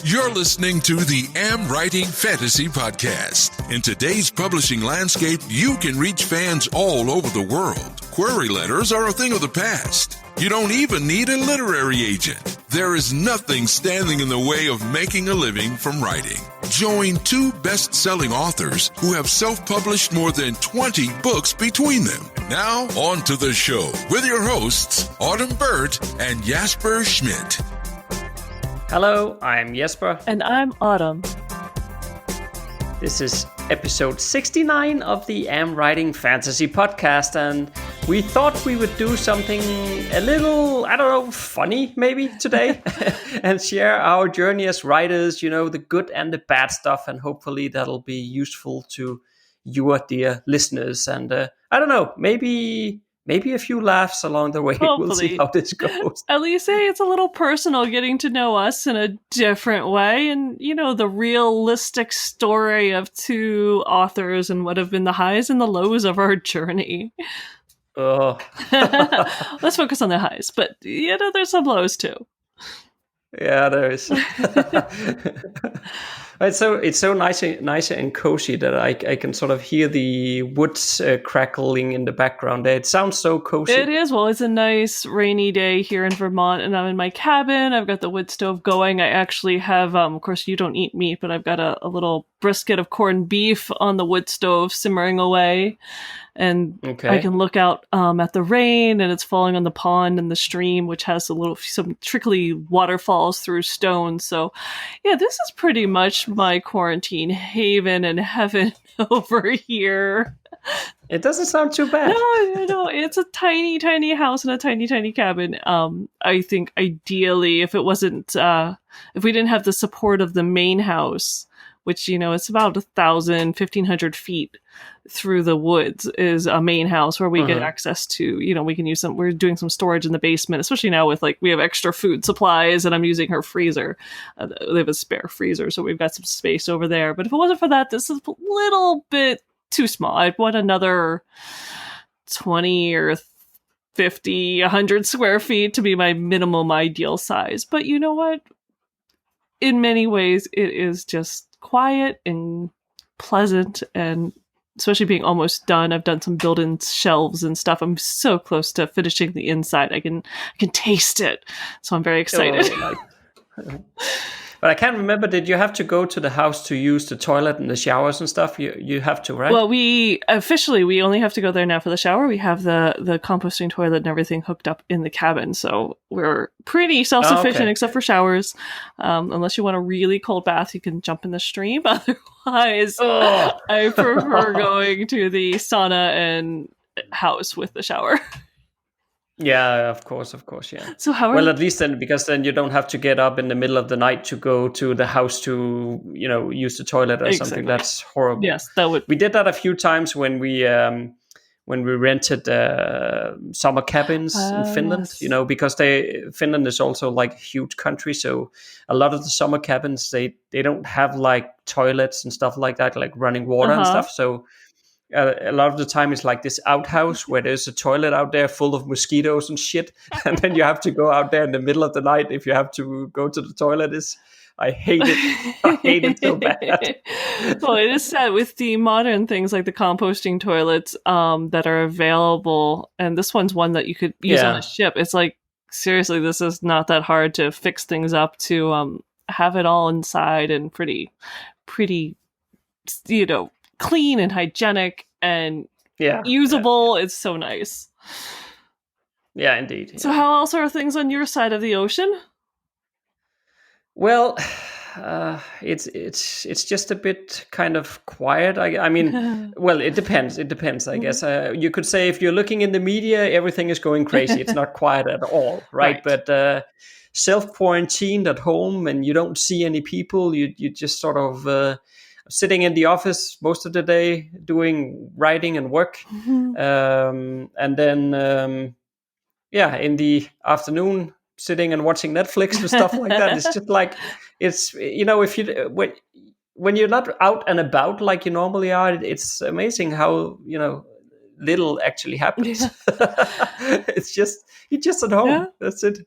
You're listening to the AmWritingFantasy podcast. In today's publishing landscape, you can reach fans all over the world. Query letters are a thing of the past. You don't even need a literary agent. There is nothing standing in the way of making a living from writing. Join two best-selling authors who have self-published more than 20 books between them. Now, on to the show with your hosts, Autumn Burt and Jesper Schmidt. Hello, I'm Jesper. And I'm Autumn. This is episode 69 of the AmWritingFantasy podcast, and we thought we would do something a little, funny maybe today and share our journey as writers, the good and the bad stuff, and hopefully that'll be useful to your dear listeners. And maybe a few laughs along the way. Hopefully. We'll see how this goes. At least it's a little personal, getting to know us in a different way. And, the realistic story of two authors and what have been the highs and the lows of our journey. Oh. Let's focus on the highs. But, there's some lows too. Yeah, there is. It's so nice and cozy that I can sort of hear the woods crackling in the background there. It sounds so cozy. It is. Well, it's a nice rainy day here in Vermont, and I'm in my cabin. I've got the wood stove going. I actually have, of course, you don't eat meat, but I've got a little brisket of corned beef on the wood stove simmering away. And okay. I can look out at the rain, and it's falling on the pond and the stream, which has some trickly waterfalls through stones. So, yeah, this is pretty much my quarantine haven and heaven over here. It doesn't sound too bad. No, it's a tiny, tiny house and a tiny, tiny cabin. I think ideally, if we didn't have the support of the main house, which, it's about 1,500 feet through the woods, is a main house where we get access to, we can use we're doing some storage in the basement, especially now with we have extra food supplies, and I'm using her freezer. They have a spare freezer, so we've got some space over there. But if it wasn't for that, this is a little bit too small. I'd want another 20 or 50, 100 square feet to be my minimum ideal size. But you know what? In many ways, it is just quiet and pleasant, and especially being almost done. I've done some built-in shelves and stuff. I'm so close to finishing the inside. I can taste it. So I'm very excited. But I can't remember, did you have to go to the house to use the toilet and the showers and stuff? You have to, right? Well, we only have to go there now for the shower. We have the composting toilet and everything hooked up in the cabin. So we're pretty self-sufficient except for showers. Unless you want a really cold bath, you can jump in the stream. Otherwise, I prefer going to the sauna and house with the shower. Yeah, of course, yeah. So at least then, because then you don't have to get up in the middle of the night to go to the house to, use the toilet or something. That's horrible. Yes, that would. We did that a few times when we rented summer cabins in Finland. Yes. Because Finland is also a huge country, so a lot of the summer cabins they don't have toilets and stuff like that, running water and stuff. So. A lot of the time it's this outhouse where there's a toilet out there full of mosquitoes and shit, and then you have to go out there in the middle of the night if you have to go to the toilet. I hate it. I hate it so bad. Well, it is sad with the modern things like the composting toilets that are available, and this one's one that you could use on a ship. It's seriously, this is not that hard to fix things up to have it all inside and pretty, clean and hygienic and usable. It's so nice. Yeah, indeed. Yeah. So how else are things on your side of the ocean? Well, it's just a bit kind of quiet. I mean, well, it depends. I guess you could say if you're looking in the media, everything is going crazy. It's not quiet at all, right? But self-quarantined at home and you don't see any people. You just sort of sitting in the office most of the day doing writing and work. And then, in the afternoon, sitting and watching Netflix and stuff like that. It's just if when you're not out and about like you normally are, it's amazing how, little actually happens. It's just He's just at home. Yeah. That's it.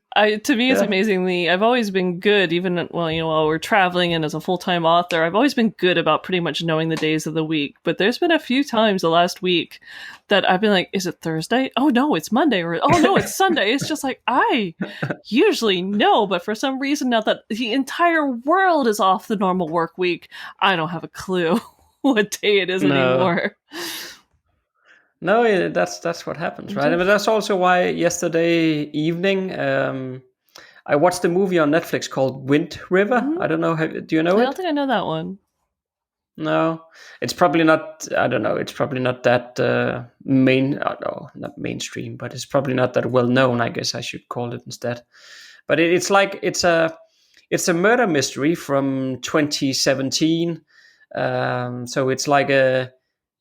To me, it's Yeah. amazingly, I've always been good, even while we're traveling and as a full-time author, I've always been good about pretty much knowing the days of the week. But there's been a few times the last week that I've been like, is it Thursday? Oh no, it's Monday. Or, oh no, it's Sunday. It's just like, I usually know, but for some reason now that the entire world is off the normal work week, I don't have a clue what day it is anymore. No, that's what happens, right? But that's also why yesterday evening, I watched a movie on Netflix called Wind River. I don't know. Do you know it? I don't think I know that one. No, it's probably not. I don't know. It's probably not that not mainstream, but it's probably not that well known. I guess I should call it instead. But it's a murder mystery from 2017. So it's like a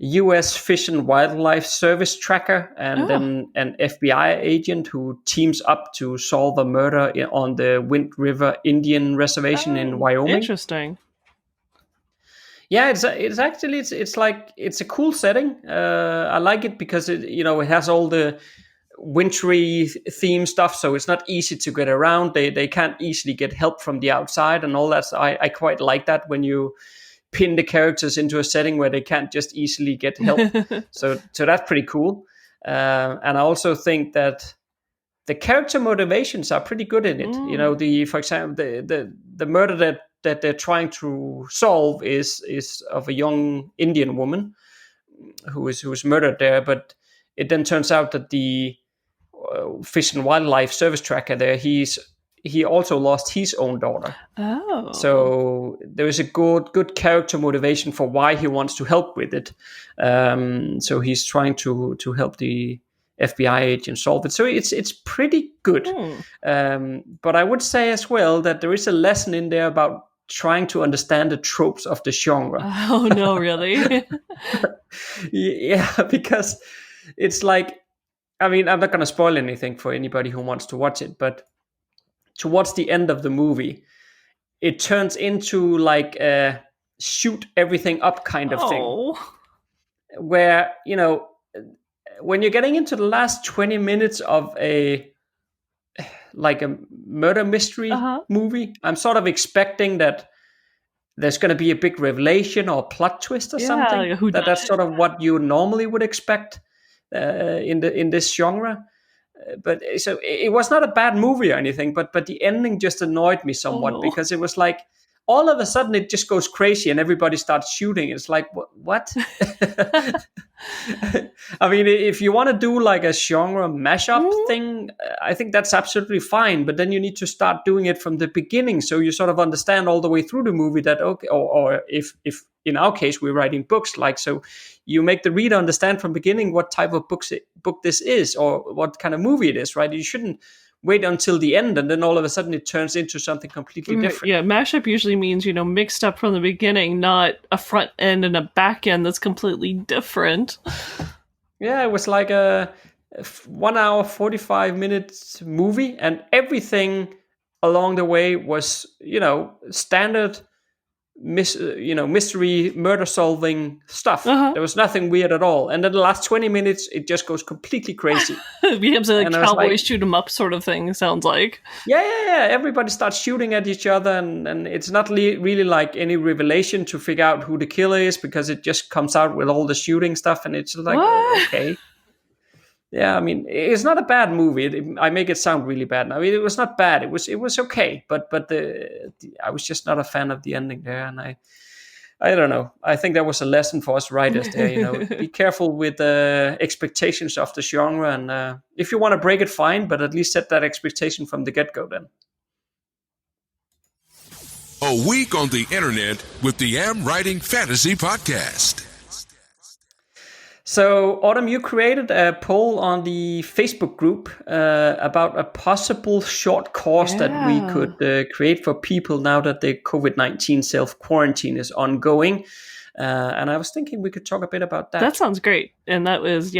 U.S. Fish and Wildlife Service tracker and then an FBI agent who teams up to solve a murder on the Wind River Indian Reservation in Wyoming. Interesting. Yeah, it's a cool setting. I like it because it has all the wintry theme stuff, so it's not easy to get around. They can't easily get help from the outside and all that. So I quite like that when you pin the characters into a setting where they can't just easily get help. so that's pretty cool. And I also think that the character motivations are pretty good in it. For example, the murder that they're trying to solve is of a young Indian woman who was murdered there. But it then turns out that the Fish and Wildlife Service tracker there, he also lost his own daughter. Oh. So there is a good character motivation for why he wants to help with it. So he's trying to help the FBI agent solve it. So it's pretty good. But I would say as well that there is a lesson in there about trying to understand the tropes of the genre. Oh, no, really? Yeah, because it's like, I'm not going to spoil anything for anybody who wants to watch it, but towards the end of the movie, it turns into like a shoot everything up kind of thing. Where, when you're getting into the last 20 minutes of a murder mystery movie, I'm sort of expecting that there's going to be a big revelation or plot twist or something. That's sort of what you normally would expect in this genre. But so it was not a bad movie or anything, but the ending just annoyed me somewhat because it was like all of a sudden it just goes crazy and everybody starts shooting. It's like, what? If you want to do like a genre mashup thing, I think that's absolutely fine. But then you need to start doing it from the beginning, so you sort of understand all the way through the movie that or if in our case we're writing books, so you make the reader understand from beginning what type of book this is or what kind of movie it is, right? You shouldn't wait until the end and then all of a sudden it turns into something completely different. Yeah, mashup usually means, mixed up from the beginning, not a front end and a back end that's completely different. Yeah, it was like a 1 hour, 45 minutes movie and everything along the way was, standard mystery murder solving stuff. There was nothing weird at all, and then the last 20 minutes it just goes completely crazy. It becomes a cowboy shoot 'em up sort of thing, sounds like. Yeah, everybody starts shooting at each other and it's not really like any revelation to figure out who the killer is because it just comes out with all the shooting stuff and it's like, okay. Yeah, it's not a bad movie. I make it sound really bad. It was not bad. It was okay, but I was just not a fan of the ending there, and I don't know. I think that was a lesson for us writers there. Be careful with the expectations of the genre, and if you want to break it, fine, but at least set that expectation from the get-go. Then a week on the internet with the Am Writing Fantasy podcast. So, Autumn, you created a poll on the Facebook group about a possible short course that we could create for people now that the COVID-19 self-quarantine is ongoing. And I was thinking we could talk a bit about that. That sounds great. And that was,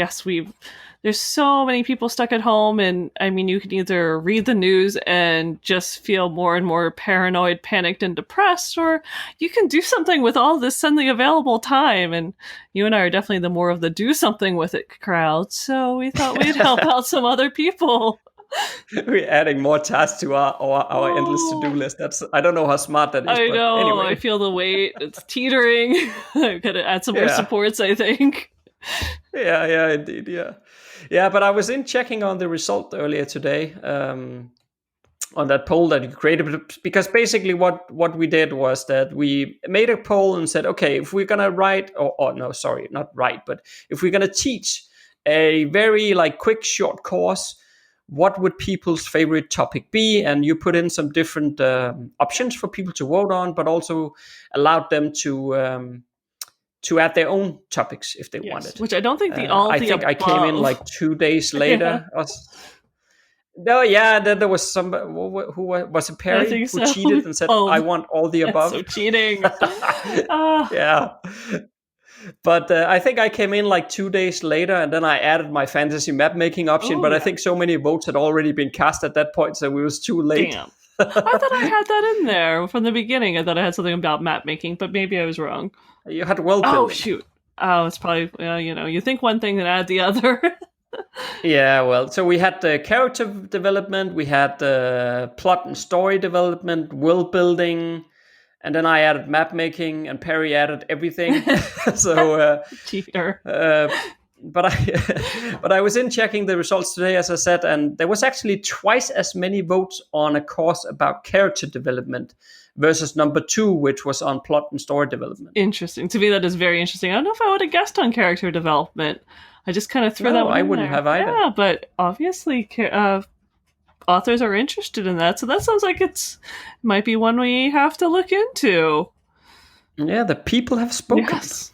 there's so many people stuck at home. And you can either read the news and just feel more and more paranoid, panicked, and depressed, or you can do something with all this suddenly available time. And you and I are definitely the more of the do something with it crowd. So we thought we'd help out some other people. We're adding more tasks to our endless to-do list. I don't know how smart that is. I but know. Anyway. I feel the weight. It's teetering. I've got to add some more supports, I think. Yeah, indeed, yeah. Yeah, but I was checking on the result earlier today on that poll that you created, because basically what we did was that we made a poll and said, okay, if we're gonna write, or no, sorry, not write, but if we're gonna teach a very quick short course, what would people's favorite topic be? And you put in some different options for people to vote on, but also allowed them to add their own topics if they wanted. Which I don't think I came in 2 days later. No, yeah, then there was some who was it, Perry, who cheated and said, "I want all the above." So cheating. Yeah. But I think I came in 2 days later, and then I added my fantasy map making option. But I think so many votes had already been cast at that point, so it was too late. Damn. I thought I had that in there from the beginning. I thought I had something about map making, but maybe I was wrong. You had world building. Oh, shoot. Oh, it's probably, you think one thing and add the other. Yeah, well, so we had the character development, we had the plot and story development, world building, and then I added map making, and Perry added everything. So, cheater. But I was checking the results today, as I said, and there was actually twice as many votes on a course about character development versus number 2, which was on plot and story development. Interesting. To me, that is very interesting. I don't know if I would have guessed on character development. I just kind of threw that one I in wouldn't there. have either. Yeah, but obviously authors are interested in that, so that sounds like might be one we have to look into. Yeah, the people have spoken. Yes.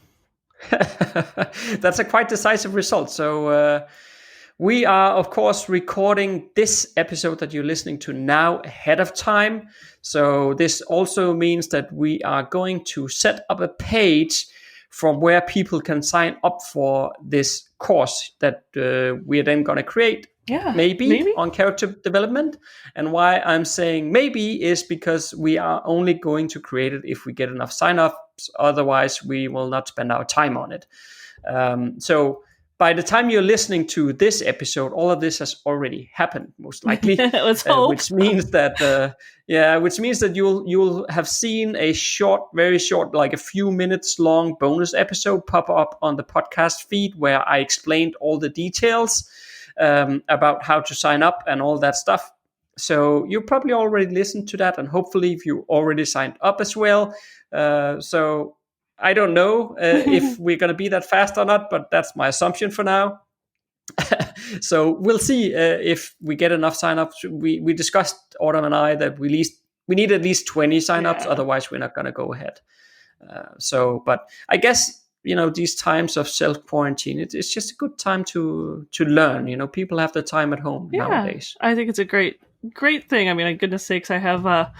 That's a quite decisive result. So we are, of course, recording this episode that you're listening to now ahead of time. So this also means that we are going to set up a page from where people can sign up for this course that we are then going to create. Yeah, maybe on character development. And why I'm saying maybe is because we are only going to create it if we get enough sign-ups. Otherwise, we will not spend our time on it. So by the time you're listening to this episode, all of this has already happened, most likely. Let's hope. Which means that you'll have seen a very short, like a few minutes long bonus episode pop up on the podcast feed where I explained all the details about how to sign up and all that stuff. So you probably already listened to that, and hopefully if you already signed up as well. So I don't know if we're going to be that fast or not, but that's my assumption for now. So we'll see if we get enough sign-ups. We discussed, Autumn and I, that we need at least 20 sign-ups, otherwise we're not going to go ahead. But I guess, these times of self-quarantine, it's just a good time to learn. People have the time at home nowadays. I think it's a great thing. I mean, goodness sakes, I have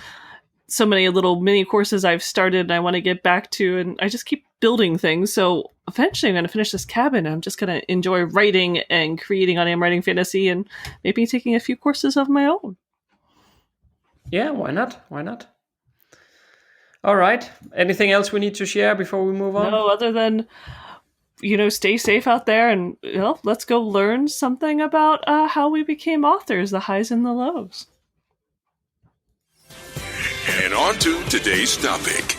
so many little mini courses I've started and I want to get back to, and I just keep building things. So eventually I'm going to finish this cabin. I'm just going to enjoy writing and creating on AmWritingFantasy and maybe taking a few courses of my own. Yeah, why not? All right. Anything else we need to share before we move on? No, other than, stay safe out there, and let's go learn something about how we became authors, the highs and the lows. And on to today's topic.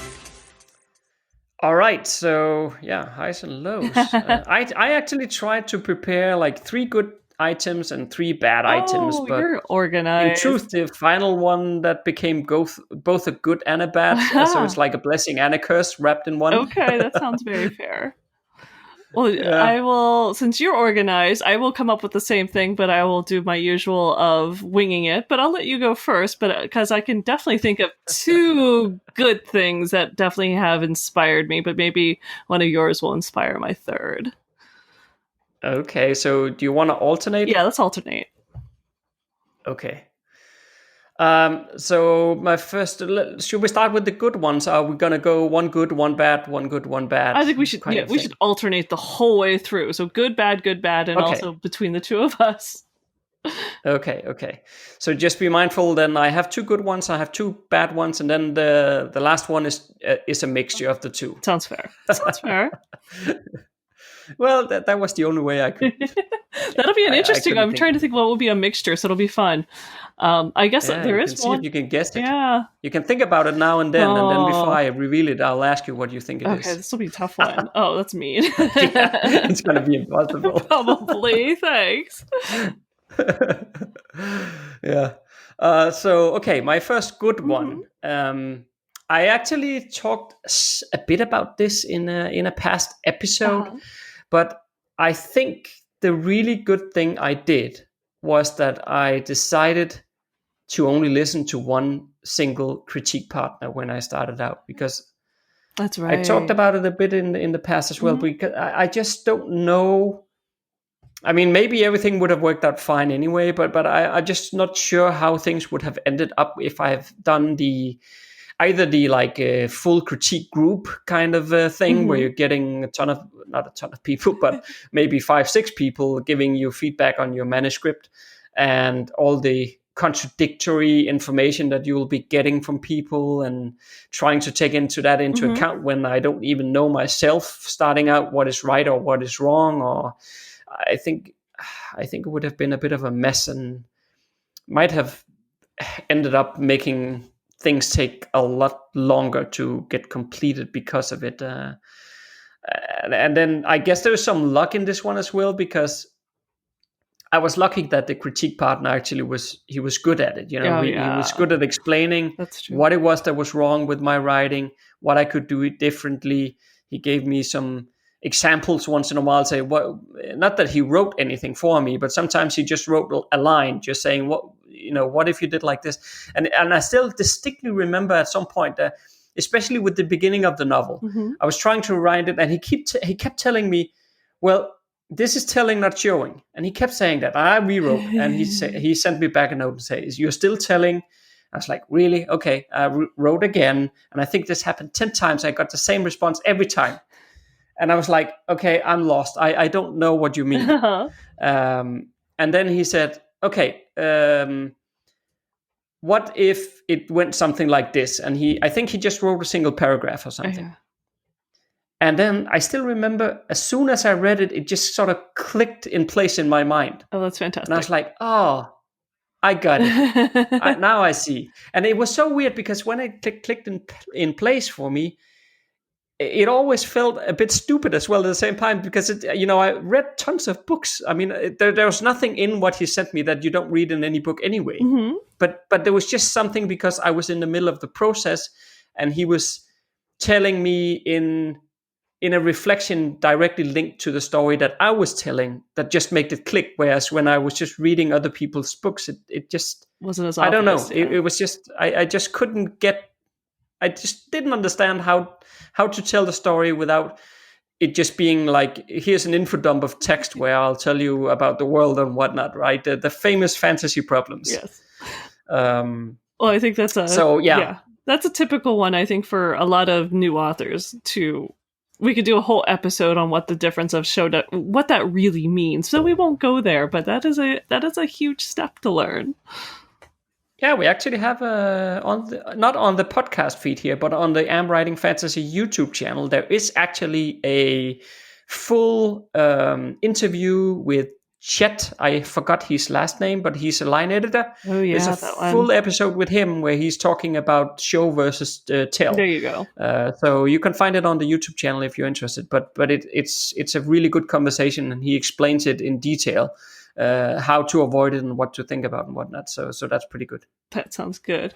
All right, so highs and lows. I actually tried to prepare 3 good items and 3 bad items, but you're organized. In truth, the final one that became both a good and a bad, so it's like a blessing and a curse wrapped in one. Okay, that sounds very fair. Well, I will, since you're organized, I will come up with the same thing, but I will do my usual of winging it. But I'll let you go first, but because I can definitely think of 2 good things that definitely have inspired me, but maybe one of yours will inspire my third. Okay, so do you want to alternate? Yeah, let's alternate. Okay. So my first, should we start with the good ones? Are we gonna go one good, one bad, one good, one bad? I think we should. Yeah, we should alternate the whole way through. So good, bad, and also between the 2 of us. Okay. So just be mindful. Then I have 2 good ones. I have 2 bad ones, and then the last one is a mixture of the 2. Sounds fair. Well, that was the only way I could That'll be an interesting. I'm think. trying to think what would be a mixture, so it'll be fun. I guess there is see one. if you can guess it. Yeah. You can think about it now and then before I reveal it, I'll ask you what you think it is. Okay, this will be a tough one. Oh, that's mean. It's going to be impossible. Probably. Thanks. Yeah. Okay, my first good one. I actually talked a bit about this in a past episode, but I think the really good thing I did was that I decided to only listen to one single critique partner when I started out, because that's right. I talked about it a bit in the past as well, because I just don't know. I mean, maybe everything would have worked out fine anyway, but I'm just not sure how things would have ended up if I've done either the full critique group kind of thing where you're getting not a ton of people, but maybe 5-6 people giving you feedback on your manuscript, and all the contradictory information that you'll be getting from people, and trying to take into account when I don't even know myself starting out what is right or what is wrong. Or I think it would have been a bit of a mess, and might have ended up making things take a lot longer to get completed because of it. And then I guess there's some luck in this one as well, because I was lucky that the critique partner actually was good at it. He was good at explaining what it was that was wrong with my writing, what I could do it differently. He gave me some examples once in a while, say not that he wrote anything for me, but sometimes he just wrote a line just saying, what if you did like this? And I still distinctly remember at some point, especially with the beginning of the novel, I was trying to write it, and he kept telling me, well, this is telling, not showing. And he kept saying that. I rewrote, and he sent me back a note and says, you're still telling. I was like, really? Okay. I wrote again, and I think this happened 10 times. I got the same response every time. And I was like, okay, I'm lost. I don't know what you mean. And then he said, okay, what if it went something like this? And I think he just wrote a single paragraph or something. Yeah. And then I still remember, as soon as I read it, it just sort of clicked in place in my mind. Oh, that's fantastic. And I was like, oh, I got it. Now I see. And it was so weird, because when it clicked in place for me, it always felt a bit stupid as well at the same time, because I read tons of books. I mean, there was nothing in what he sent me that you don't read in any book anyway. But there was just something, because I was in the middle of the process, and he was telling me in a reflection directly linked to the story that I was telling, that just made it click. Whereas when I was just reading other people's books, it just wasn't as obvious. I don't know. Yeah. It was just I just couldn't get. I just didn't understand how to tell the story without it just being like, here's an info dump of text where I'll tell you about the world and whatnot, right? The famous fantasy problems. Yes. Well, I think that's that's a typical one, I think, for a lot of new authors too. We could do a whole episode on what the difference of what that really means. So we won't go there, but that is a huge step to learn. Yeah, we actually have not on the podcast feed here, but on the AmWritingFantasy YouTube channel, there is actually a full interview with Chet. I forgot his last name, but he's a line editor. Oh yeah, there's a full episode with him where he's talking about show versus tell. There you go. So you can find it on the YouTube channel if you're interested. But it's a really good conversation, and he explains it in detail. How to avoid it and what to think about and whatnot. So that's pretty good. That sounds good.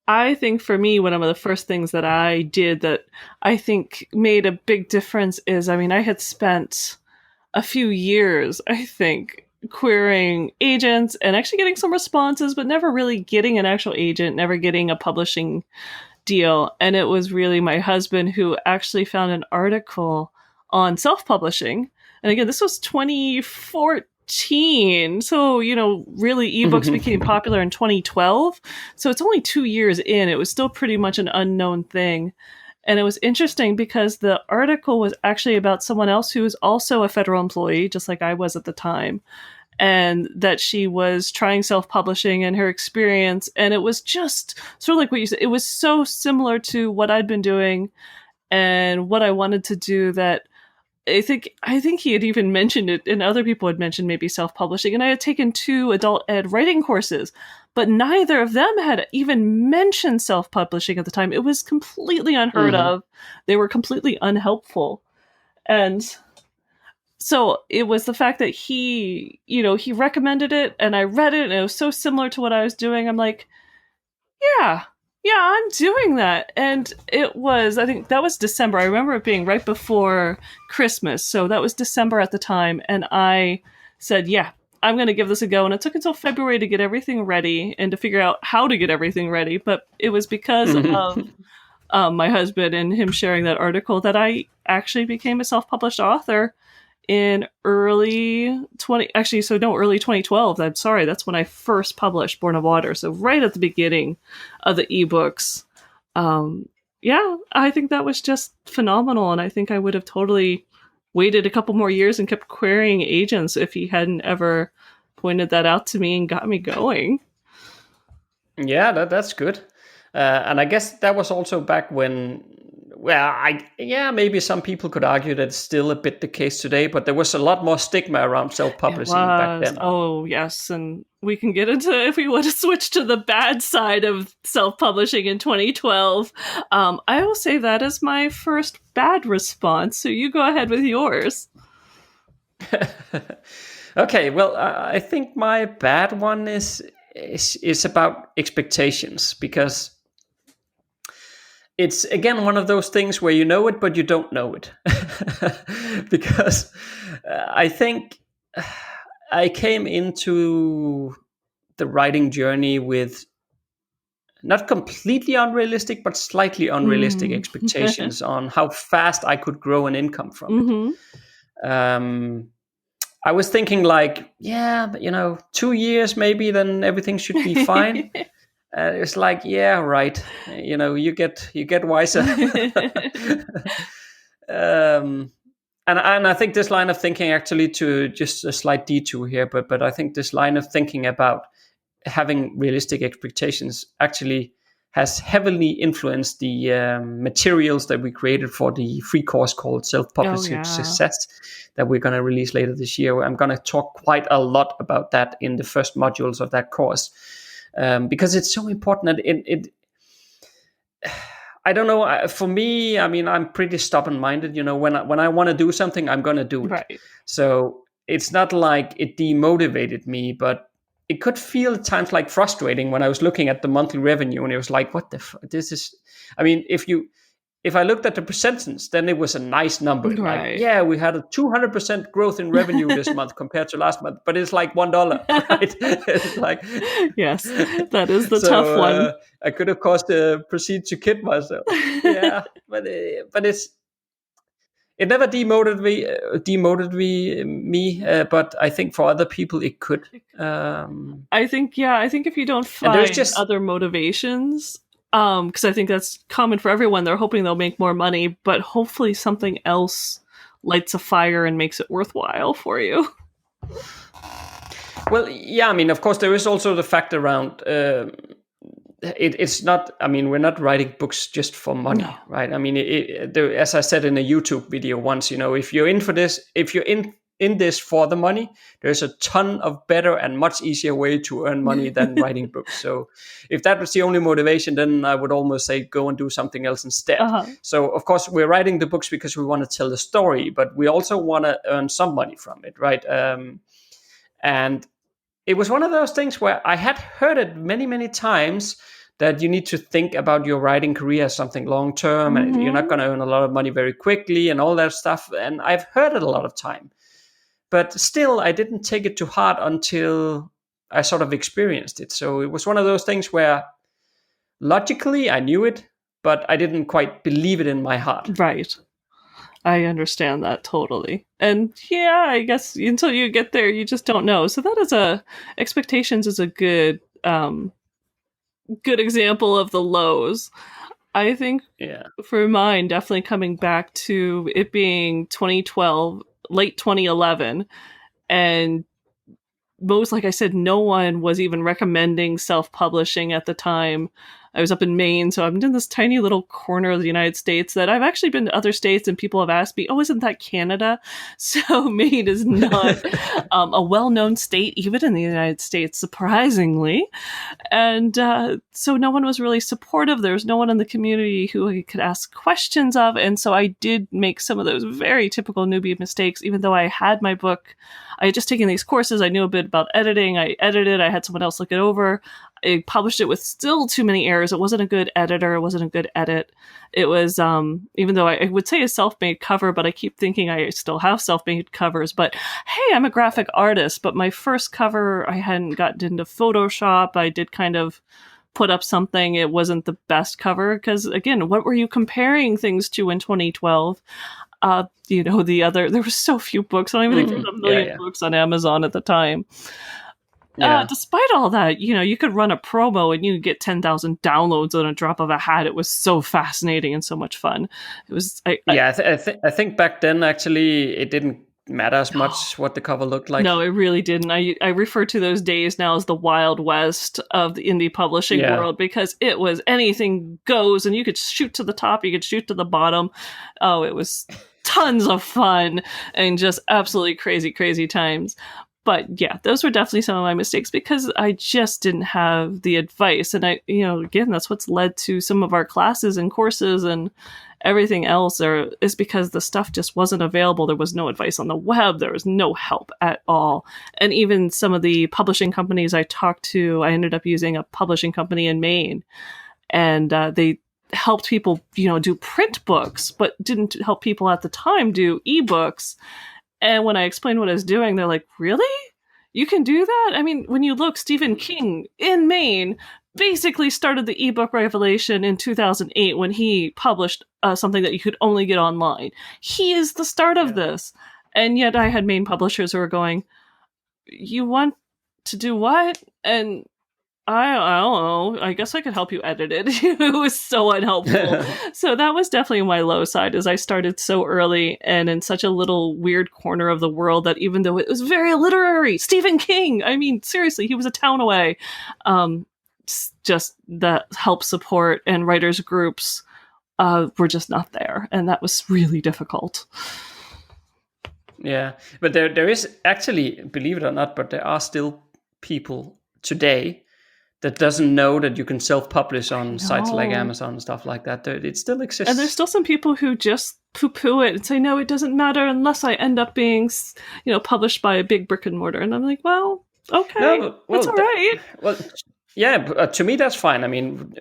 I think for me, one of the first things that I did that I think made a big difference is, I had spent a few years, I think, querying agents and actually getting some responses, but never really getting an actual agent, never getting a publishing deal. And it was really my husband who actually found an article on self-publishing. And again, this was 2014. So, really ebooks became popular in 2012. So it's only 2 years in. It was still pretty much an unknown thing. And it was interesting because the article was actually about someone else who was also a federal employee, just like I was at the time. And that she was trying self-publishing and her experience. And it was just sort of like what you said. It was so similar to what I'd been doing and what I wanted to do that I think he had even mentioned it, and other people had mentioned maybe self-publishing, and I had taken 2 adult ed writing courses, but neither of them had even mentioned self-publishing at the time. It was completely unheard of. They were completely unhelpful. And so it was the fact that he recommended it, and I read it, and it was so similar to what I was doing. I'm like, yeah, I'm doing that. And it was, I think that was December. I remember it being right before Christmas. So that was December at the time. And I said, yeah, I'm going to give this a go. And it took until February to get everything ready and to figure out how to get everything ready. But it was because of my husband and him sharing that article that I actually became a self-published author in early 2012. I'm sorry, that's when I first published Born of Water. So right at the beginning of the ebooks. I think that was just phenomenal. And I think I would have totally waited a couple more years and kept querying agents if he hadn't ever pointed that out to me and got me going. Yeah, that's good. And I guess that was also back when, maybe some people could argue that it's still a bit the case today, but there was a lot more stigma around self-publishing back then. Oh, yes. And we can get into, if we want to switch to the bad side of self-publishing in 2012. I will say that as my first bad response. So you go ahead with yours. Okay, well, I think my bad one is about expectations, because it's, again, one of those things where you know it, but you don't know it. Because I think I came into the writing journey with not completely unrealistic, but slightly unrealistic expectations on how fast I could grow an income from it. I was thinking like, 2 years maybe, then everything should be fine. It's like, yeah, right. You get wiser. And I think this line of thinking, actually, to just a slight detour here, but I think this line of thinking about having realistic expectations actually has heavily influenced the materials that we created for the free course called Self-Publishing Success that we're going to release later this year. I'm going to talk quite a lot about that in the first modules of that course. Because it's so important. That I don't know. For me, I mean, I'm pretty stubborn-minded. When I want to do something, I'm going to do it. Right. So it's not like it demotivated me, but it could feel at times like frustrating when I was looking at the monthly revenue, and it was like, what the this is. I mean, if I looked at the percentage, then it was a nice number. Right. Like, we had a 200% growth in revenue this month compared to last month, but it's like $1, right? It's like, yes, that is the tough one. I could, of course, proceed to kid myself. Yeah, but it never demoted me. But I think for other people it could. I think if you don't find other motivations. Because I think that's common for everyone. They're hoping they'll make more money, but hopefully something else lights a fire and makes it worthwhile for you. Well, yeah, I mean, of course, there is also the fact around it's not, I mean, we're not writing books just for money, right? I mean, as I said in a YouTube video once, if you're in for this, if you're in this for the money, there's a ton of better and much easier way to earn money than writing books. So if that was the only motivation, then I would almost say go and do something else instead. So of course we're writing the books because we want to tell the story, but we also want to earn some money from it, right? And it was one of those things where I had heard it many, many times that you need to think about your writing career as something long-term, and you're not going to earn a lot of money very quickly and all that stuff. And I've heard it a lot of time. But still, I didn't take it to heart until I sort of experienced it. So it was one of those things where logically I knew it, but I didn't quite believe it in my heart. Right. I understand that totally. And yeah, I guess until you get there, you just don't know. So that is expectations is a good example of the lows. I think for mine, definitely coming back to it being 2012, late 2011, and like I said, no one was even recommending self-publishing at the time. I was up in Maine, so I'm in this tiny little corner of the United States that I've actually been to other states, and people have asked me, "Oh, isn't that Canada?" So Maine is not a well-known state, even in the United States, surprisingly. And so no one was really supportive. There was no one in the community who I could ask questions of, and so I did make some of those very typical newbie mistakes. Even though I had my book, I had just taken these courses. I knew a bit about editing. I edited. I had someone else look it over. I published it with still too many errors. It wasn't a good editor. It wasn't a good edit. It was, even though I would say a self-made cover, but I keep thinking I still have self-made covers. But hey, I'm a graphic artist. But my first cover, I hadn't gotten into Photoshop. I did kind of put up something. It wasn't the best cover because, again, what were you comparing things to in 2012? There were so few books. I don't even think there was a million books on Amazon at the time. Despite all that, you could run a promo and you could get 10,000 downloads on a drop of a hat. It was so fascinating and so much fun. It was. I think back then actually it didn't matter as much what the cover looked like. No, it really didn't. I refer to those days now as the Wild West of the indie publishing world because it was anything goes, and you could shoot to the top, you could shoot to the bottom. Oh, it was tons of fun and just absolutely crazy, crazy times. But yeah, those were definitely some of my mistakes because I just didn't have the advice. And again, that's what's led to some of our classes and courses and everything else is because the stuff just wasn't available. There was no advice on the web. There was no help at all. And even some of the publishing companies I talked to, I ended up using a publishing company in Maine, and they helped people, do print books, but didn't help people at the time do ebooks. And when I explained what I was doing, they're like, really? You can do that? I mean, when you look, Stephen King in Maine basically started the ebook revelation in 2008 when he published something that you could only get online. He is the start of this. And yet I had Maine publishers who were going, you want to do what? And I don't know. I guess I could help you edit it. It was so unhelpful. So that was definitely my low side, as I started so early and in such a little weird corner of the world that even though it was very literary, Stephen King, I mean, seriously, he was a town away. Just the help support and writers groups were just not there. And that was really difficult. Yeah, but there is actually, believe it or not, but there are still people today that doesn't know that you can self-publish on sites like Amazon and stuff like that. It still exists. And there's still some people who just poo-poo it and say, no, it doesn't matter unless I end up being, published by a big brick and mortar. And I'm like, well, okay, that's all right. To me, that's fine. I mean,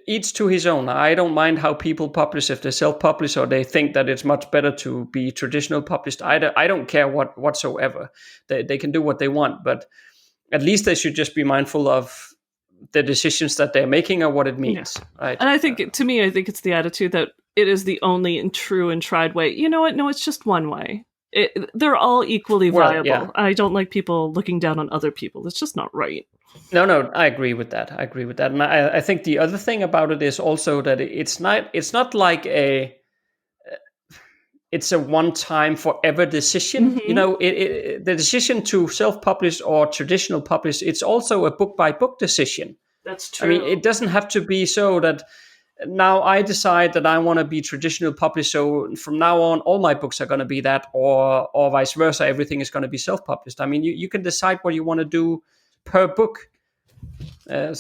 each to his own. I don't mind how people publish if they self-publish or they think that it's much better to be traditional published. I don't care whatsoever. They can do what they want, but at least they should just be mindful of the decisions that they're making or what it means, right? And I think, to me, it's the attitude that it is the only and true and tried way. You know what? No, it's just one way. They're all equally viable. Yeah. I don't like people looking down on other people. It's just not right. No, I agree with that. And I think the other thing about it is also that it's not like it's a one-time forever decision. Mm-hmm. The decision to self-publish or traditional publish, it's also a book-by-book decision. That's true. I mean, it doesn't have to be so that now I decide that I want to be traditional published, so from now on, all my books are going to be that, or vice versa, everything is going to be self-published. I mean, you can decide what you want to do per book. And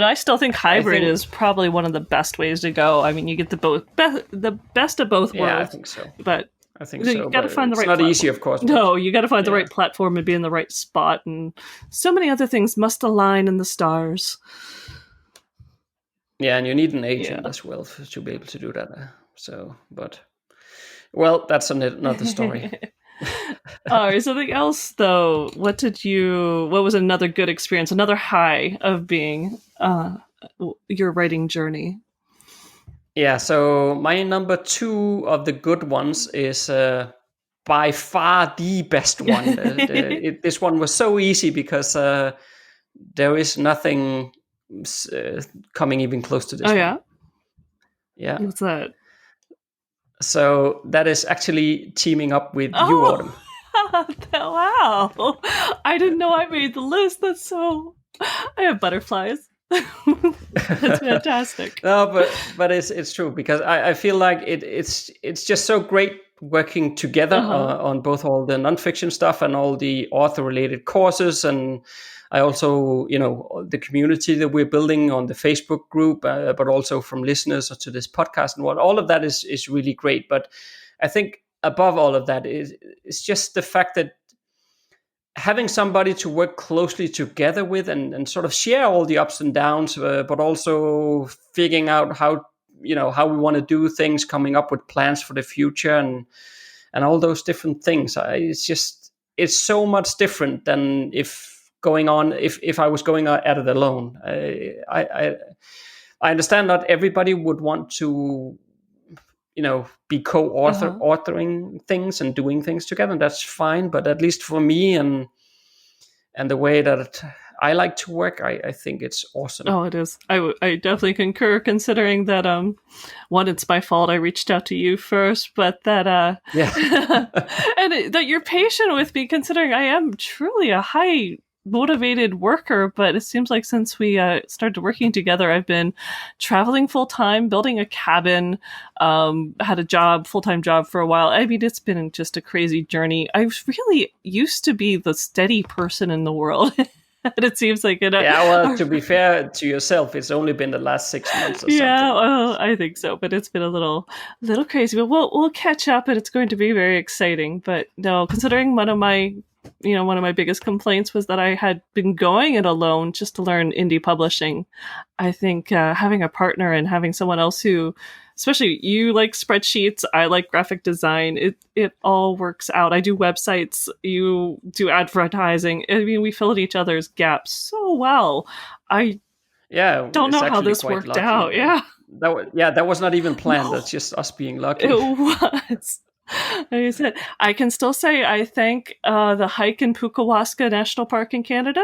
I still think hybrid is probably one of the best ways to go. I mean, you get the best of both worlds. Yeah, I think so. But I think so. You got to find the right. It's not platform. Easy, of course. No, you got to find the right platform and be in the right spot, and so many other things must align in the stars. Yeah, and you need an agent as well to be able to do that. That's another story. All right, something else though. What was another good experience, another high of being your writing journey? Yeah, so my number 2 of the good ones is by far the best one. This one was so easy because there is nothing coming even close to this. Oh yeah? Yeah. What's that? So that is actually teaming up with you, Autumn. Wow. I didn't know I made the list. That's so... I have butterflies. That's fantastic. No, but it's true, because I feel like it's just so great working together on both all the nonfiction stuff and all the author related courses, and I also, the community that we're building on the Facebook group, but also from listeners to this podcast, and what all of that is really great. But I think above all of that is just the fact that having somebody to work closely together with, and sort of share all the ups and downs, but also figuring out how we want to do things, coming up with plans for the future, and all those different things. It's so much different than if I was going at it alone. I understand not everybody would want to be authoring things and doing things together, and that's fine. But at least for me and the way that I like to work, I think it's awesome. Oh, it is. I definitely concur, considering that one, it's my fault I reached out to you first, but that and that you're patient with me, considering I am truly a high motivated worker. But it seems like since we started working together, I've been traveling full time, building a cabin, had a full-time job for a while. I mean, it's been just a crazy journey. I really used to be the steady person in the world. And it seems like it. Well, to be fair to yourself, it's only been the last 6 months or something. Yeah, well, I think so, but it's been a little crazy. But we'll catch up, and it's going to be very exciting. But no, considering one of my biggest complaints was that I had been going it alone just to learn indie publishing. I think having a partner and having someone else who, especially you like spreadsheets, I like graphic design, it all works out. I do websites, you do advertising. I mean, we fill in each other's gaps so well. I don't know how this worked lucky. out. Yeah. That was not even planned. That's just us being lucky. It was. Like I said, I can still say I thank the hike in Pukawaska National Park in Canada.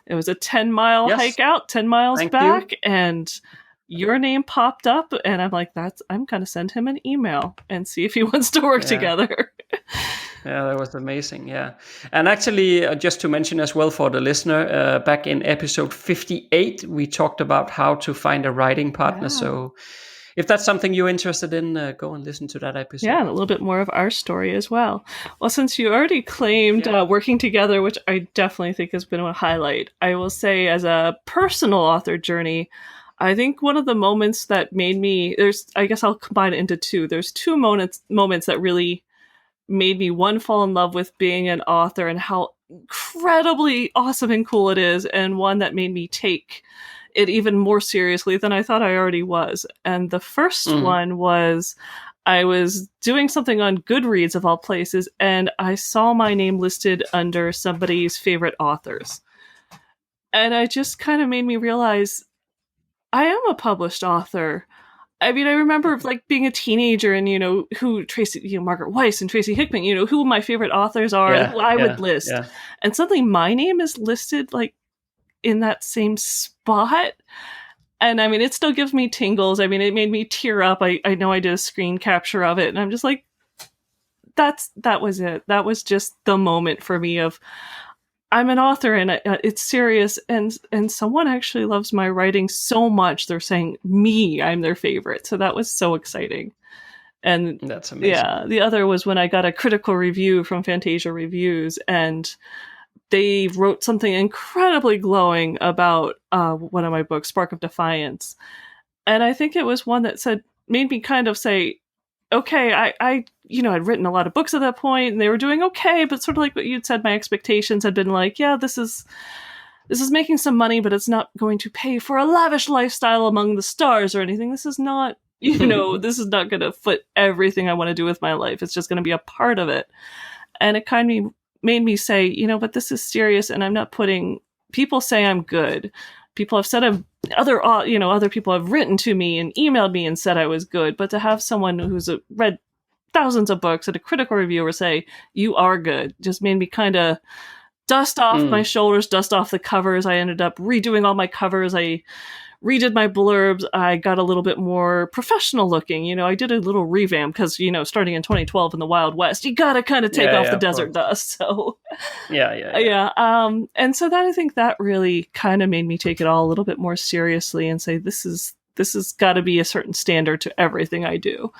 It was a 10-mile hike out, 10 miles back, and your name popped up, and I'm like, I'm going to send him an email and see if he wants to work together. Yeah, that was amazing. Yeah. And actually, just to mention as well for the listener, back in episode 58, we talked about how to find a writing partner. Yeah. So if that's something you're interested in, go and listen to that episode. Yeah, and a little bit more of our story as well. Well, since you already claimed working together, which I definitely think has been a highlight, I will say as a personal author journey, I think one of the moments that made me, I guess I'll combine it into two. There's two moments that really made me, one, fall in love with being an author and how incredibly awesome and cool it is, and one that made me take it even more seriously than I thought I already was. And the first one was, I was doing something on Goodreads of all places, and I saw my name listed under somebody's favorite authors. And it just kind of made me realize I am a published author. I mean, I remember like being a teenager and, who Tracy, Margaret Weiss and Tracy Hickman, who my favorite authors are, and who I would list. Yeah. And suddenly my name is listed like in that same spot. And I mean, it still gives me tingles. I mean, it made me tear up. I know I did a screen capture of it, and I'm just like, that was it. That was just the moment for me of, I'm an author, and it's serious, and someone actually loves my writing so much they're saying I'm their favorite. So that was so exciting. And that's amazing. Yeah, the other was when I got a critical review from Fantasia Reviews, and they wrote something incredibly glowing about one of my books, Spark of Defiance. And I think it was one that made me kind of say, okay, I I'd written a lot of books at that point, and they were doing okay, but sort of like what you'd said, my expectations had been like, yeah, this is making some money, but it's not going to pay for a lavish lifestyle among the stars or anything. This is not, this is not going to foot everything I want to do with my life. It's just going to be a part of it. And it kind of made me say, but this is serious, and I'm not putting, people say I'm good. People have said other people have written to me and emailed me and said I was good, but to have someone who's read thousands of books and a critical reviewer say you are good just made me kind of dust off my shoulders, dust off the covers. I ended up redoing all my covers. I redid my blurbs. I got a little bit more professional looking. You know, I did a little revamp because, you know, starting in 2012 in the Wild West, you gotta kind of take off the desert dust. So and so that, I think that really kind of made me take it all a little bit more seriously and say, this has got to be a certain standard to everything I do.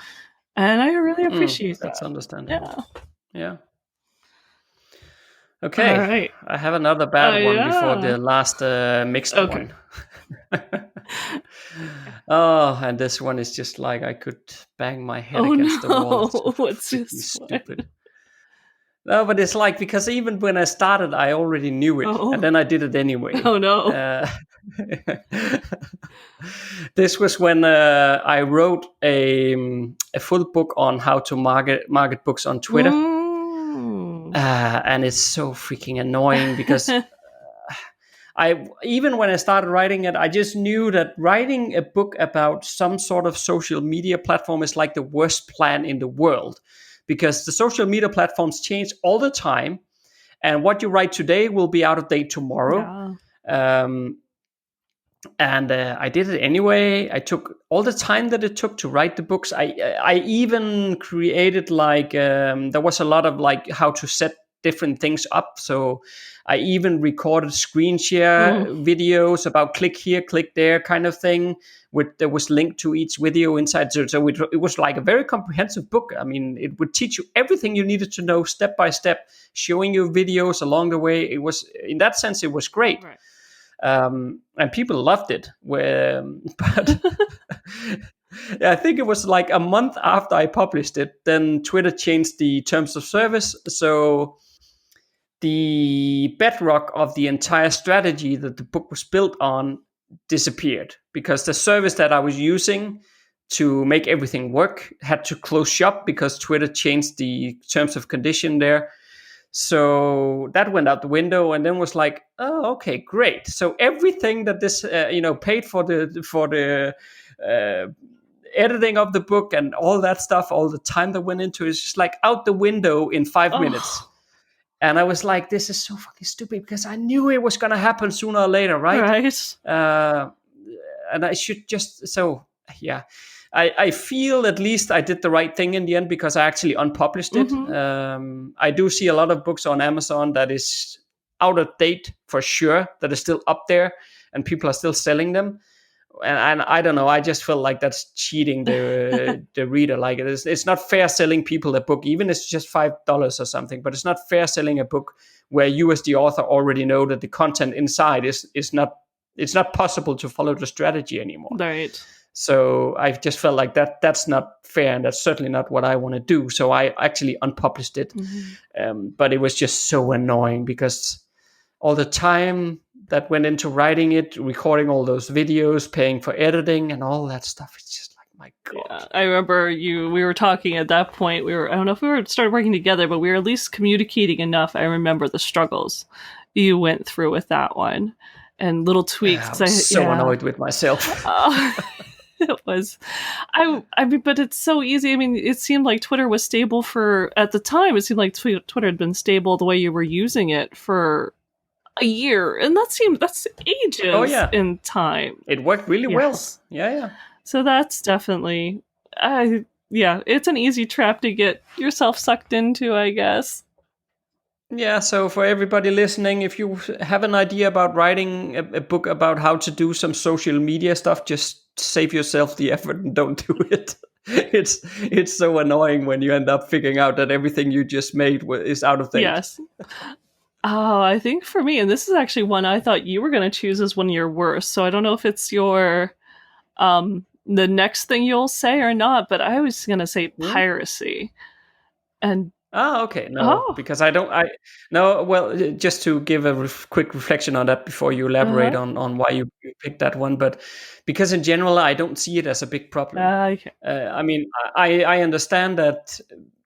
And I really appreciate that. That's understandable. Yeah. Okay. All right. I have another bad one before the last mixed one. And this one is just like I could bang my head against the wall. What's this stupid? No, but it's like, because even when I started, I already knew it, and then I did it anyway. Oh no! This was when I wrote a full book on how to market books on Twitter. And it's so freaking annoying because even when I started writing it, I just knew that writing a book about some sort of social media platform is like the worst plan in the world, because the social media platforms change all the time, and what you write today will be out of date tomorrow. And I did it anyway. I took all the time that it took to write the books. I even created there was a lot of how to set different things up. So I even recorded screen share videos about click here, click there kind of thing. There was linked to each video inside. So it was like a very comprehensive book. I mean, it would teach you everything you needed to know step by step, showing you videos along the way. It was, in that sense, it was great. Right. And people loved it. But I think it was like a month after I published it, then Twitter changed the terms of service. So the bedrock of the entire strategy that the book was built on disappeared, because the service that I was using to make everything work had to close shop because Twitter changed the terms of condition there. So that went out the window, and then was like, oh, okay, great. So everything that this, paid for the editing of the book and all that stuff, all the time that went into it, is just like out the window in 5 minutes. And I was like, this is so fucking stupid, because I knew it was going to happen sooner or later, right? Right. And I should just, I feel at least I did the right thing in the end, because I actually unpublished it. I do see a lot of books on Amazon that is out of date for sure, that is still up there, and people are still selling them. And I don't know, I just felt like that's cheating the reader. Like it's not fair selling people a book, even if it's just $5 or something. But it's not fair selling a book where you as the author already know that the content inside is not, it's not possible to follow the strategy anymore. Right. So I just felt like that's not fair, and that's certainly not what I want to do. So I actually unpublished it. But it was just so annoying, because all the time that went into writing it, recording all those videos, paying for editing and all that stuff, it's just like, my God. Yeah, I remember we were talking at that point. I don't know if we started working together, but we were at least communicating enough. I remember the struggles you went through with that one, and little tweaks. I was so annoyed with myself. It was, I mean, but it's so easy. I mean, it seemed like Twitter was stable at the time, it seemed like Twitter had been stable the way you were using it for a year. And that's ages in time. It worked really well. Yeah. So that's definitely, it's an easy trap to get yourself sucked into, I guess. Yeah, so for everybody listening, if you have an idea about writing a book about how to do some social media stuff, just save yourself the effort and don't do it. It's so annoying when you end up figuring out that everything you just made is out of date. Yes. Oh, I think for me, and this is actually one I thought you were going to choose as one of your worst. So I don't know if it's your the next thing you'll say or not, but I was going to say piracy. And okay. No, because just to give a quick reflection on that before you elaborate on why you picked that one, but because in general, I don't see it as a big problem. Okay. I mean, I understand that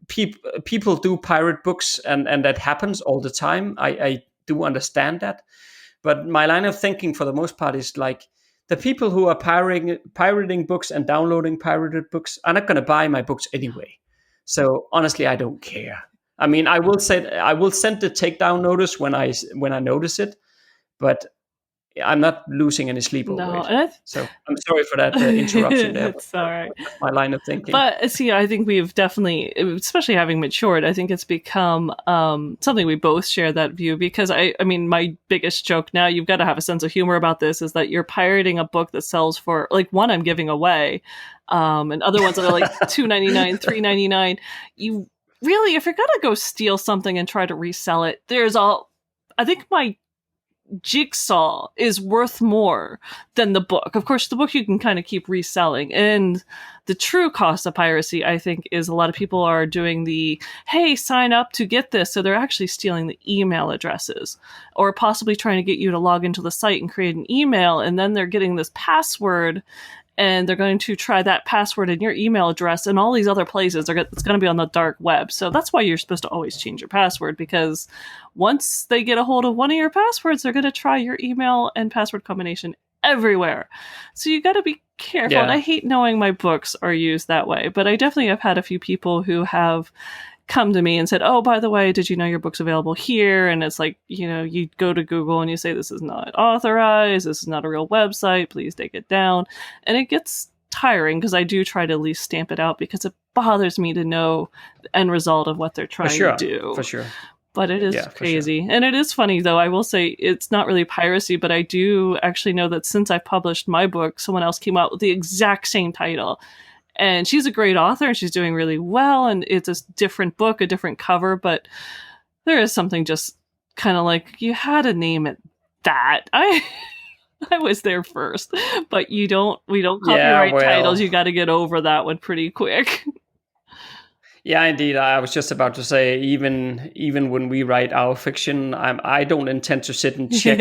people do pirate books, and that happens all the time. I do understand that. But my line of thinking for the most part is like, the people who are pirating books and downloading pirated books are not going to buy my books anyway. So honestly, I don't care. I mean, I will send the takedown notice when I notice it, but I'm not losing any sleep over No, it. and So I'm sorry for that interruption there. it's all right. That's my line of thinking. But see, I think we've definitely, especially having matured, I think it's become something we both share that view. Because I mean, my biggest joke now, you've got to have a sense of humor about this, is that you're pirating a book that sells for like one I'm giving away, and other ones that are like $2.99, $3.99. You really, if you're gonna go steal something and try to resell it, I think my Jigsaw is worth more than the book. Of course, the book you can kind of keep reselling. And the true cost of piracy, I think, is a lot of people are doing the, hey, sign up to get this. So they're actually stealing the email addresses, or possibly trying to get you to log into the site and create an email. And then they're getting this password, and they're going to try that password in your email address and all these other places. It's going to be on the dark web. So that's why you're supposed to always change your password, because once they get a hold of one of your passwords, they're going to try your email and password combination everywhere. So you got to be careful. Yeah. And I hate knowing my books are used that way, but I definitely have had a few people who have come to me and said, oh, by the way, did you know your book's available here? And it's like, you go to Google and you say, this is not authorized, this is not a real website, please take it down. And it gets tiring, because I do try to at least stamp it out, because it bothers me to know the end result of what they're trying to do. For sure. But it is crazy. Sure. And it is funny, though. I will say it's not really piracy, but I do actually know that since I published my book, someone else came out with the exact same title. And she's a great author, and she's doing really well, and it's a different book, a different cover, but there is something just kind of like, you had to name it that. I was there first, but we don't copyright titles. You got to get over that one pretty quick. Yeah, indeed. I was just about to say, even when we write our fiction, I don't intend to sit and check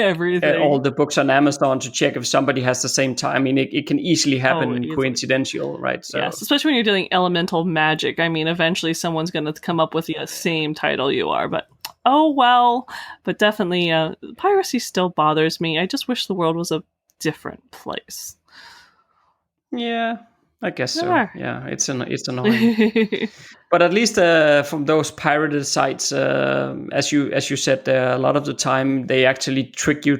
all the books on Amazon to check if somebody has the same time. I mean, it can easily happen coincidental, right? So. Yes, especially when you're doing elemental magic. I mean, eventually someone's going to come up with the same title you are, but oh well. But definitely, piracy still bothers me. I just wish the world was a different place. Yeah. I guess so. Yeah, it's annoying. But at least from those pirated sites, as you said, a lot of the time they actually trick you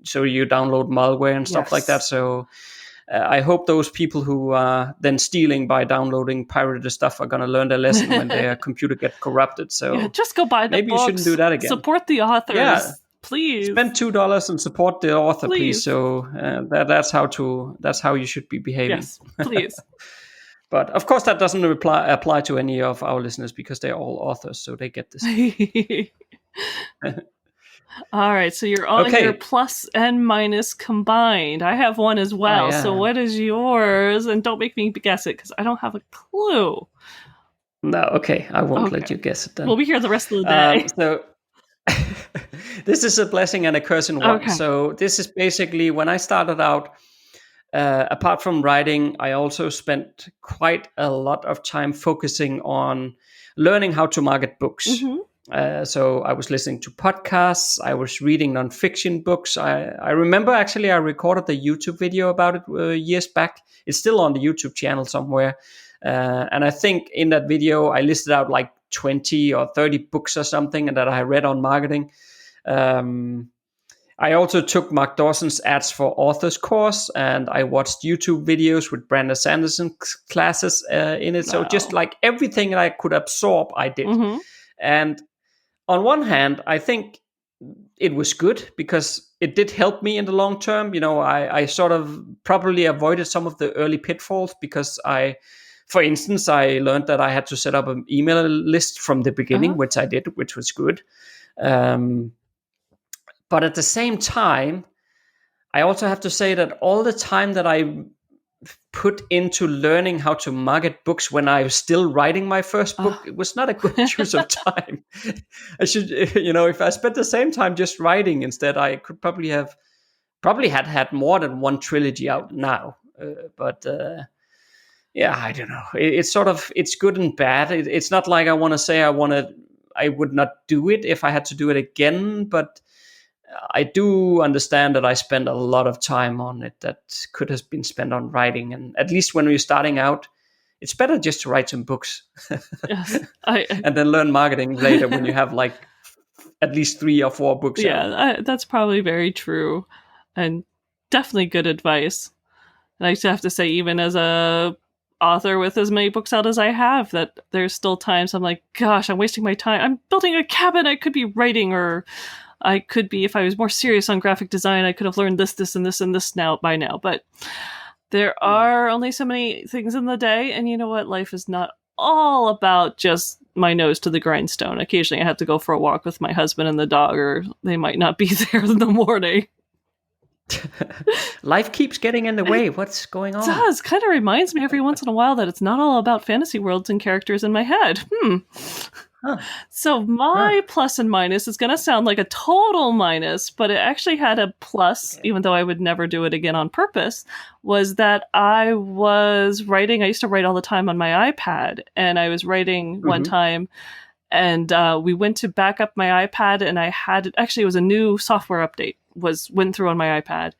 so you download malware and stuff like that. So I hope those people who are then stealing by downloading pirated stuff are going to learn their lesson when their computer gets corrupted. So just go buy the maybe books. You shouldn't do that again. Support the authors. Yeah. Please spend $2 and support the author, please. So that's how you should be behaving. Yes, please. But of course, that doesn't apply to any of our listeners, because they're all authors, so they get this. All right, so you're on your plus and minus combined. I have one as well. Oh, yeah. So what is yours? And don't make me guess it, because I don't have a clue. No, okay, I won't let you guess it then. We'll be here the rest of the day. So. This is a blessing and a curse in one. Okay. So this is basically when I started out, apart from writing, I also spent quite a lot of time focusing on learning how to market books. Mm-hmm. So I was listening to podcasts, I was reading nonfiction books. I remember actually I recorded the YouTube video about it years back. It's still on the YouTube channel somewhere. And I think in that video, I listed out like 20 or 30 books or something that I read on marketing. I also took Mark Dawson's Ads for Authors course, and I watched YouTube videos with Brandon Sanderson classes in it. Wow. So just like everything I could absorb, I did. Mm-hmm. And on one hand, I think it was good because it did help me in the long term. I sort of probably avoided some of the early pitfalls because for instance, I learned that I had to set up an email list from the beginning, which I did, which was good. But at the same time, I also have to say that all the time that I put into learning how to market books when I was still writing my first book, it was not a good use of time. I should, if I spent the same time just writing instead, I could probably had more than one trilogy out now. Yeah, I don't know. It's good and bad. It's not like I want to say I would not do it if I had to do it again, but I do understand that I spend a lot of time on it that could have been spent on writing. And at least when we're starting out, it's better just to write some books yes, and then learn marketing later when you have like at least 3 or 4 books out. That's probably very true. and definitely good advice. And I have to say, even as a author with as many books out as I have, that there's still times I'm like, gosh, I'm wasting my time. I'm building a cabin. I could be writing, or I could be, if I was more serious on graphic design, I could have learned this, this, and this, and this by now. But there are only so many things in the day. And you know what? Life is not all about just my nose to the grindstone. Occasionally I have to go for a walk with my husband and the dog, or they might not be there in the morning. Life keeps getting in the way. What's going on? It does. Kind of reminds me every once in a while that it's not all about fantasy worlds and characters in my head. Huh. So my plus and minus is going to sound like a total minus, but it actually had a plus, even though I would never do it again on purpose, was that I was writing. I used to write all the time on my iPad, and I was writing one time, and we went to back up my iPad, and I had, actually it was a new software update, went through on my iPad.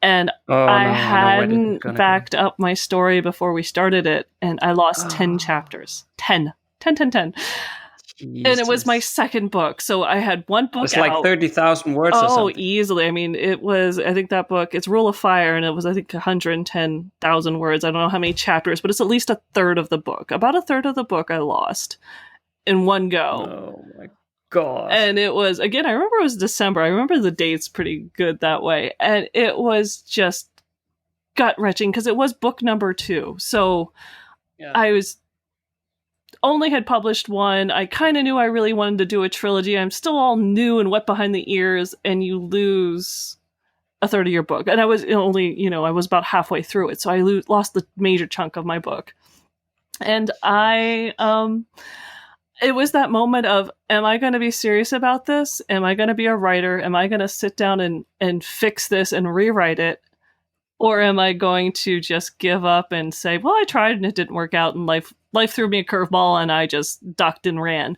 And I hadn't backed up my story before we started it, and I lost 10 chapters. 10. Jesus. And it was my second book, so I had one book It's like 30,000 words or something. Oh, easily. I mean, it was, I think that book, it's Rule of Fire, and it was, I think, 110,000 words. I don't know how many chapters, but it's at least a third of the book. About a third of the book I lost in one go. Oh, my God. And it was, again, I remember it was December. I remember the dates pretty good that way. And it was just gut-wrenching, because it was book number 2. So I was... only had published one. I kind of knew I really wanted to do a trilogy. I'm still all new and wet behind the ears, and you lose a third of your book. And I was only, I was about halfway through it, so I lost the major chunk of my book. And it was that moment of, am I going to be serious about this? Am I going to be a writer? Am I going to sit down and fix this and rewrite it? Or am I going to just give up and say, well, I tried and it didn't work out, and life threw me a curveball and I just ducked and ran.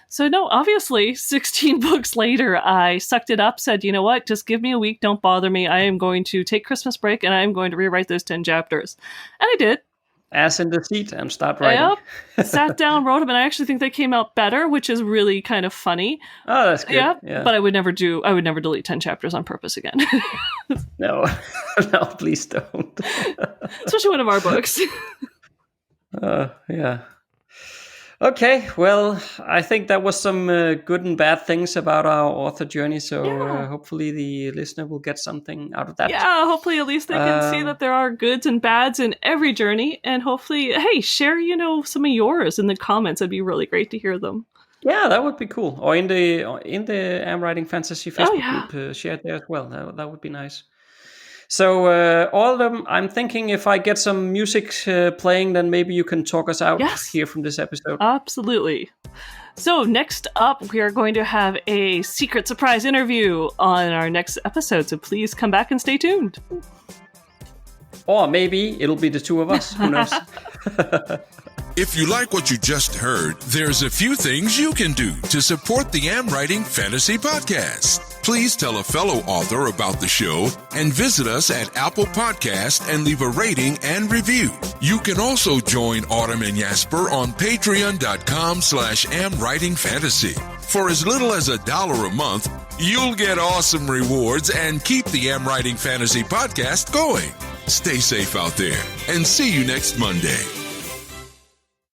So no, obviously 16 books later, I sucked it up, said, you know what, just give me a week. Don't bother me. I am going to take Christmas break and I am going to rewrite those 10 chapters. And I did. Ass in the seat and start writing. Yep. Sat down, wrote them, and I actually think they came out better, which is really kind of funny. Oh, that's good. Yeah. But I would never delete 10 chapters on purpose again. No, please don't. Especially one of our books. Yeah. Okay, well, I think that was some good and bad things about our author journey, so hopefully the listener will get something out of that. Yeah, hopefully at least they can see that there are goods and bads in every journey, and hopefully, hey, share, some of yours in the comments. It'd be really great to hear them. Yeah, that would be cool. Or in the AmWritingFantasy Facebook group, share it there as well. That would be nice. So, Autumn, I'm thinking if I get some music playing, then maybe you can talk us out here from this episode. Absolutely. So next up, we are going to have a secret surprise interview on our next episode. So please come back and stay tuned. Or maybe it'll be the two of us. Who knows? If you like what you just heard, there's a few things you can do to support the AmWriting Fantasy Podcast. Please tell a fellow author about the show and visit us at Apple Podcast and leave a rating and review. You can also join Autumn and Jesper on patreon.com/AmWritingFantasy. For as little as $1 a month, you'll get awesome rewards and keep the AmWriting Fantasy Podcast going. Stay safe out there and see you next Monday.